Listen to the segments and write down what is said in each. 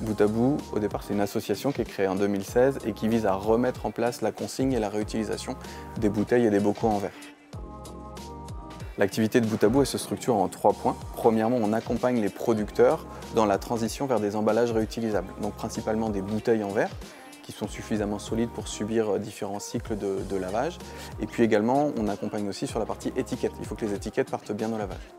Bout à bout, au départ, c'est une association qui est créée en 2016 et qui vise à remettre en place la consigne et la réutilisation des bouteilles et des bocaux en verre. L'activité de Bout à bout elle se structure en 3 points. Premièrement, on accompagne les producteurs dans la transition vers des emballages réutilisables, donc principalement des bouteilles en verre qui sont suffisamment solides pour subir différents cycles de lavage. Et puis également, on accompagne aussi sur la partie étiquette. Il faut que les étiquettes partent bien au lavage.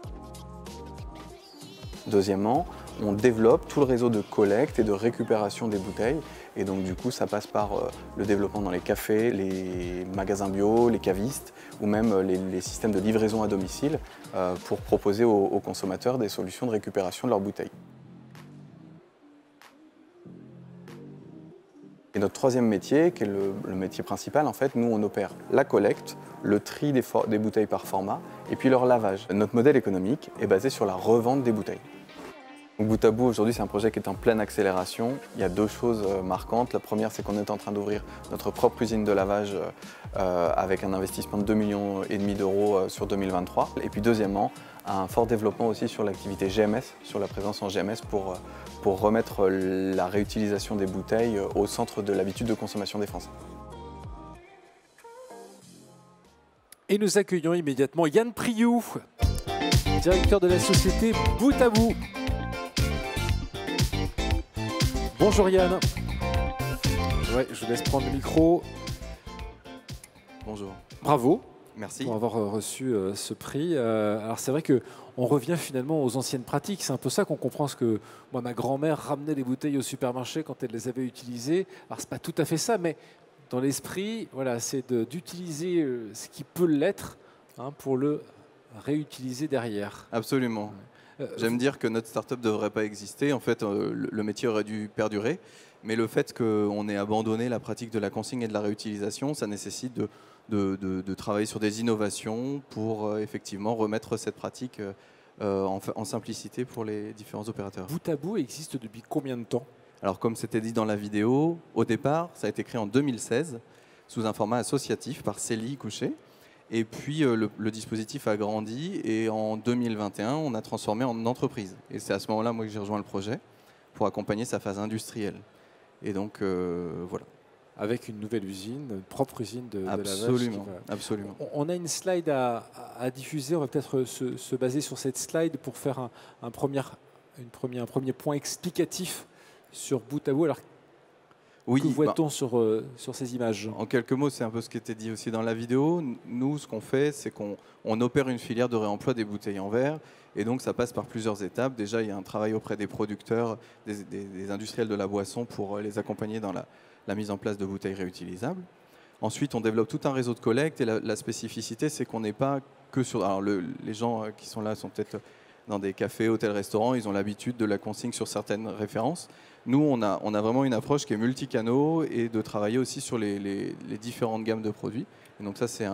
Deuxièmement, on développe tout le réseau de collecte et de récupération des bouteilles. Et donc du coup, ça passe par le développement dans les cafés, les magasins bio, les cavistes ou même les systèmes de livraison à domicile pour proposer aux consommateurs des solutions de récupération de leurs bouteilles. Et notre troisième métier, qui est le métier principal, en fait, nous on opère la collecte, le tri des bouteilles par format et puis leur lavage. Notre modèle économique est basé sur la revente des bouteilles. Donc, Bout à bout, aujourd'hui, c'est un projet qui est en pleine accélération. Il y a 2 choses marquantes. La première, c'est qu'on est en train d'ouvrir notre propre usine de lavage avec un investissement de 2,5 millions d'euros sur 2023. Et puis deuxièmement, un fort développement aussi sur l'activité GMS, sur la présence en GMS pour remettre la réutilisation des bouteilles au centre de l'habitude de consommation des Français. Et nous accueillons immédiatement Yann Priou, directeur de la société Bout à bout. Bonjour Yann. Ouais, je vous laisse prendre le micro. Bonjour. Bravo. Merci. Pour avoir reçu ce prix. Alors c'est vrai qu'on revient finalement aux anciennes pratiques. C'est un peu ça qu'on comprend, parce que moi, ma grand-mère ramenait les bouteilles au supermarché quand elle les avait utilisées. Alors c'est pas tout à fait ça, mais dans l'esprit, voilà, c'est d'utiliser ce qui peut l'être pour le réutiliser derrière. Absolument. J'aime dire que notre start-up ne devrait pas exister. En fait, le métier aurait dû perdurer. Mais le fait qu'on ait abandonné la pratique de la consigne et de la réutilisation, ça nécessite de travailler sur des innovations pour effectivement remettre cette pratique en simplicité pour les différents opérateurs. Bout à bout existe depuis combien de temps? Alors, comme c'était dit dans la vidéo, au départ, ça a été créé en 2016 sous un format associatif par Célie Couchet. Et puis, le dispositif a grandi et en 2021, on a transformé en entreprise. Et c'est à ce moment-là, moi, que j'ai rejoint le projet pour accompagner sa phase industrielle. Et donc, voilà. Avec une nouvelle usine, une propre usine de lavage. Absolument. On a une slide à diffuser. On va peut-être se baser sur cette slide pour faire un premier point explicatif sur Bout à bout. Alors, oui, que voit-on sur ces images? En quelques mots, c'est un peu ce qui était dit aussi dans la vidéo. Nous, ce qu'on fait, c'est qu'on opère une filière de réemploi des bouteilles en verre. Et donc, ça passe par plusieurs étapes. Déjà, il y a un travail auprès des producteurs, des industriels de la boisson pour les accompagner dans la mise en place de bouteilles réutilisables. Ensuite, on développe tout un réseau de collecte. Et la spécificité, c'est qu'on n'est pas que sur... Alors, les gens qui sont là sont peut-être dans des cafés, hôtels, restaurants. Ils ont l'habitude de la consigne sur certaines références. Nous, on a vraiment une approche qui est multicanaux et de travailler aussi sur les différentes gammes de produits. Et donc ça, c'est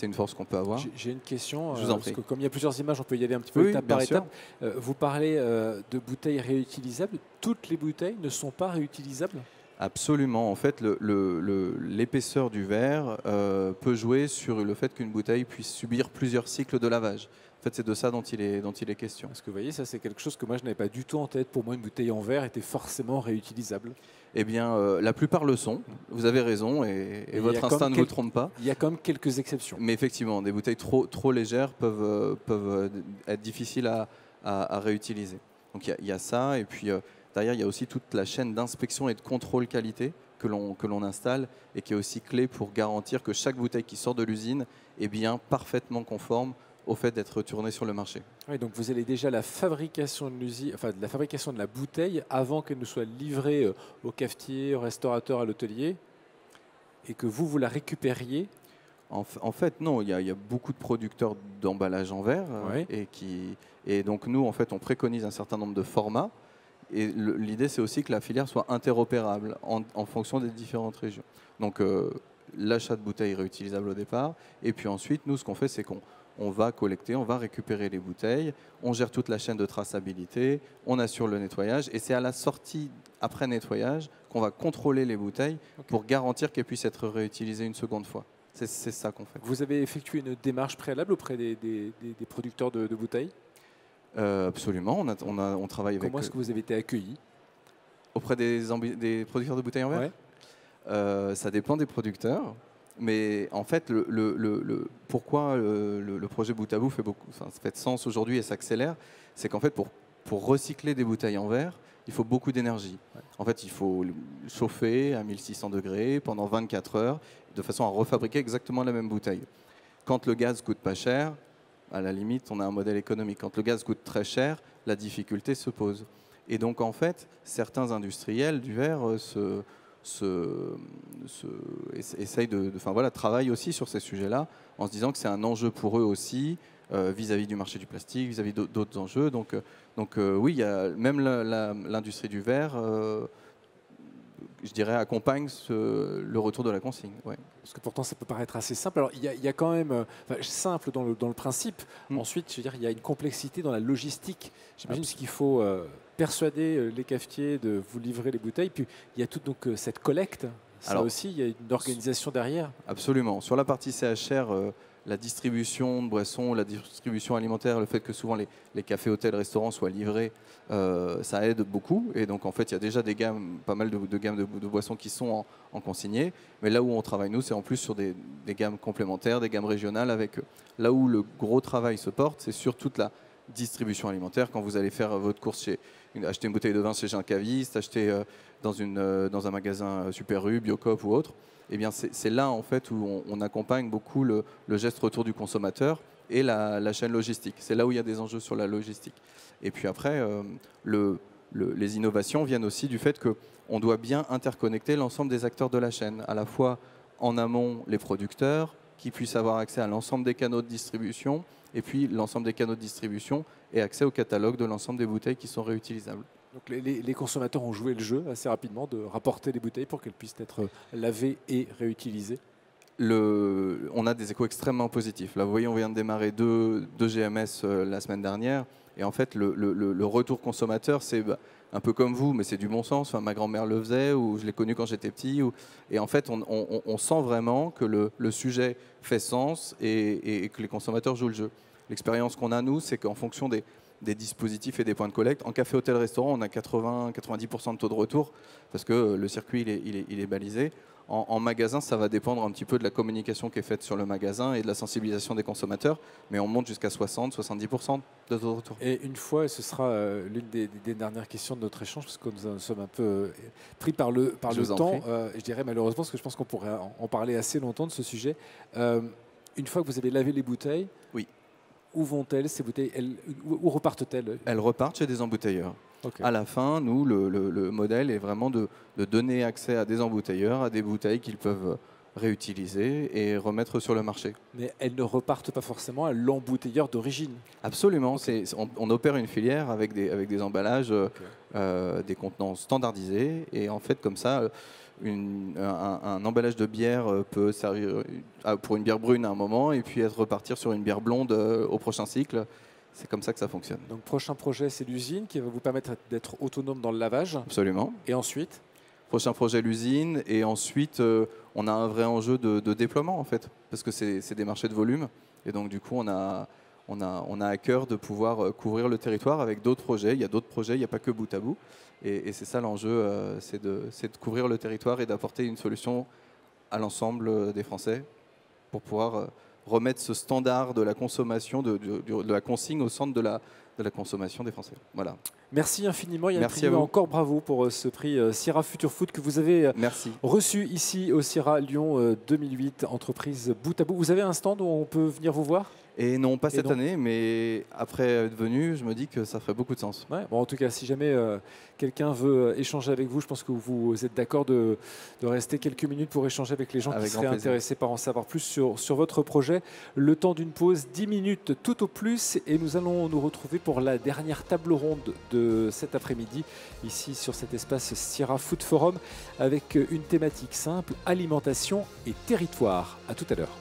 une force qu'on peut avoir. J'ai une question, Je vous en parce prie. que comme il y a plusieurs images, on peut y aller un petit peu étape par étape. Vous parlez de bouteilles réutilisables. Toutes les bouteilles ne sont pas réutilisables? Absolument. En fait, l'épaisseur du verre peut jouer sur le fait qu'une bouteille puisse subir plusieurs cycles de lavage. En fait, c'est de ça dont il est question. Parce que vous voyez, ça c'est quelque chose que moi je n'avais pas du tout en tête. Pour moi, une bouteille en verre était forcément réutilisable. Eh bien, la plupart le sont. Vous avez raison et votre instinct ne vous trompe pas. Il y a quand même quelques exceptions. Mais effectivement, des bouteilles trop légères peuvent être difficiles à réutiliser. Donc il y a ça. Et puis derrière, il y a aussi toute la chaîne d'inspection et de contrôle qualité que l'on installe et qui est aussi clé pour garantir que chaque bouteille qui sort de l'usine est bien parfaitement conforme au fait d'être retourné sur le marché. Oui, donc vous allez déjà la fabrication de l'usine, enfin de la fabrication de la bouteille avant qu'elle ne soit livrée au cafetier, au restaurateur, à l'hôtelier, et que vous la récupériez. En fait, non, il y a beaucoup de producteurs d'emballage en verre et donc nous, en fait, on préconise un certain nombre de formats. Et l'idée, c'est aussi que la filière soit interopérable en fonction des différentes régions. Donc, l'achat de bouteilles réutilisables au départ. Et puis ensuite, nous, ce qu'on fait, c'est qu'on va collecter, on va récupérer les bouteilles, on gère toute la chaîne de traçabilité, on assure le nettoyage. Et c'est à la sortie, après nettoyage, qu'on va contrôler les bouteilles pour garantir qu'elles puissent être réutilisées une seconde fois. C'est ça qu'on fait. Vous avez effectué une démarche préalable auprès des producteurs de bouteilles? Absolument, on travaille avec... Comment est-ce que vous avez été accueillis? Auprès des producteurs de bouteilles en verre. Ça dépend des producteurs. Mais en fait, pourquoi le projet Bout à Bout fait de sens aujourd'hui et s'accélère, c'est qu'en fait, pour recycler des bouteilles en verre, il faut beaucoup d'énergie. En fait, il faut chauffer à 1600 degrés pendant 24 heures, de façon à refabriquer exactement la même bouteille. Quand le gaz coûte pas cher, à la limite, on a un modèle économique. Quand le gaz coûte très cher, la difficulté se pose. Et donc, en fait, certains industriels du verre essayent travaillent aussi sur ces sujets-là, en se disant que c'est un enjeu pour eux aussi, vis-à-vis du marché du plastique, vis-à-vis d'autres enjeux. Donc oui, il y a même l'industrie du verre, je dirais, accompagne le retour de la consigne. Ouais. Parce que pourtant, ça peut paraître assez simple. Alors, il y a quand même, simple dans le principe. Ensuite, je veux dire, il y a une complexité dans la logistique. J'imagine qu'il faut persuader les cafetiers de vous livrer les bouteilles. Puis, il y a toute cette collecte. Ça aussi, il y a une organisation derrière. Absolument. Sur la partie CHR, la distribution de boissons, la distribution alimentaire, le fait que souvent les cafés, hôtels, restaurants soient livrés, ça aide beaucoup. Et donc en fait, il y a déjà pas mal de gammes de boissons qui sont en consigné. Mais là où on travaille, nous, c'est en plus sur des gammes complémentaires, des gammes régionales. Là où le gros travail se porte, c'est sur toute la distribution alimentaire. Quand vous allez faire votre course, acheter une bouteille de vin chez un caviste, acheter dans un magasin Super U, Biocop ou autre, eh bien c'est là en fait où on accompagne beaucoup le geste retour du consommateur et la chaîne logistique. C'est là où il y a des enjeux sur la logistique. Et puis après, les innovations viennent aussi du fait qu'on doit bien interconnecter l'ensemble des acteurs de la chaîne, à la fois en amont les producteurs, qui puissent avoir accès à l'ensemble des canaux de distribution, et puis l'ensemble des canaux de distribution et accès au catalogue de l'ensemble des bouteilles qui sont réutilisables. Donc les consommateurs ont joué le jeu assez rapidement de rapporter les bouteilles pour qu'elles puissent être lavées et réutilisées. On a des échos extrêmement positifs. Là, vous voyez, on vient de démarrer deux GMS la semaine dernière. Et en fait, le retour consommateur, c'est un peu comme vous, mais c'est du bon sens. Enfin, ma grand-mère le faisait, ou je l'ai connu quand j'étais petit. Et en fait, on sent vraiment que le sujet fait sens et que les consommateurs jouent le jeu. L'expérience qu'on a, nous, c'est qu'en fonction des dispositifs et des points de collecte, en café, hôtel, restaurant, on a 80-90% de taux de retour parce que le circuit, il est balisé. En magasin, ça va dépendre un petit peu de la communication qui est faite sur le magasin et de la sensibilisation des consommateurs, mais on monte jusqu'à 60-70% de taux de retour. Et une fois, et ce sera l'une des dernières questions de notre échange, parce que nous sommes un peu pris par le temps, je dirais malheureusement, parce que je pense qu'on pourrait en parler assez longtemps de ce sujet. Une fois que vous avez lavé les bouteilles, oui. Où vont-elles ces bouteilles? Où repartent-elles? Elles repartent chez des embouteilleurs. Okay. À la fin, nous, le modèle est vraiment de donner accès à des embouteilleurs, à des bouteilles qu'ils peuvent réutiliser et remettre sur le marché. Mais elles ne repartent pas forcément à l'embouteilleur d'origine? Absolument. Okay. On opère une filière avec des emballages, des contenants standardisés. Et en fait, comme ça, un emballage de bière peut servir pour une bière brune à un moment et puis repartir sur une bière blonde au prochain cycle. C'est comme ça que ça fonctionne. Donc, prochain projet, c'est l'usine qui va vous permettre d'être autonome dans le lavage. Absolument. Et ensuite? Prochain projet, l'usine. Et ensuite, on a un vrai enjeu de déploiement, en fait, parce que c'est des marchés de volume. Et donc, du coup, on a à cœur de pouvoir couvrir le territoire avec d'autres projets. Il y a d'autres projets, il n'y a pas que Bout à Bout. Et c'est ça l'enjeu, c'est de couvrir le territoire et d'apporter une solution à l'ensemble des Français pour pouvoir remettre ce standard de la consommation, de la consigne au centre de la consommation des Français. Voilà. Merci infiniment. Yann Prigneux, encore bravo pour ce prix Syrah Future Food que vous avez reçu ici au Syrah Lyon 2008, entreprise Bout à Bout. Vous avez un stand où on peut venir vous voir? Et non, pas cette année, mais après être venu, je me dis que ça ferait beaucoup de sens. Ouais, bon, en tout cas, si jamais quelqu'un veut échanger avec vous, je pense que vous êtes d'accord de rester quelques minutes pour échanger avec les gens qui seraient intéressés par en savoir plus sur votre projet. Le temps d'une pause, 10 minutes tout au plus, et nous allons nous retrouver pour la dernière table ronde de cet après-midi, ici sur cet espace Syrah Food Forum, avec une thématique simple, alimentation et territoire. À tout à l'heure.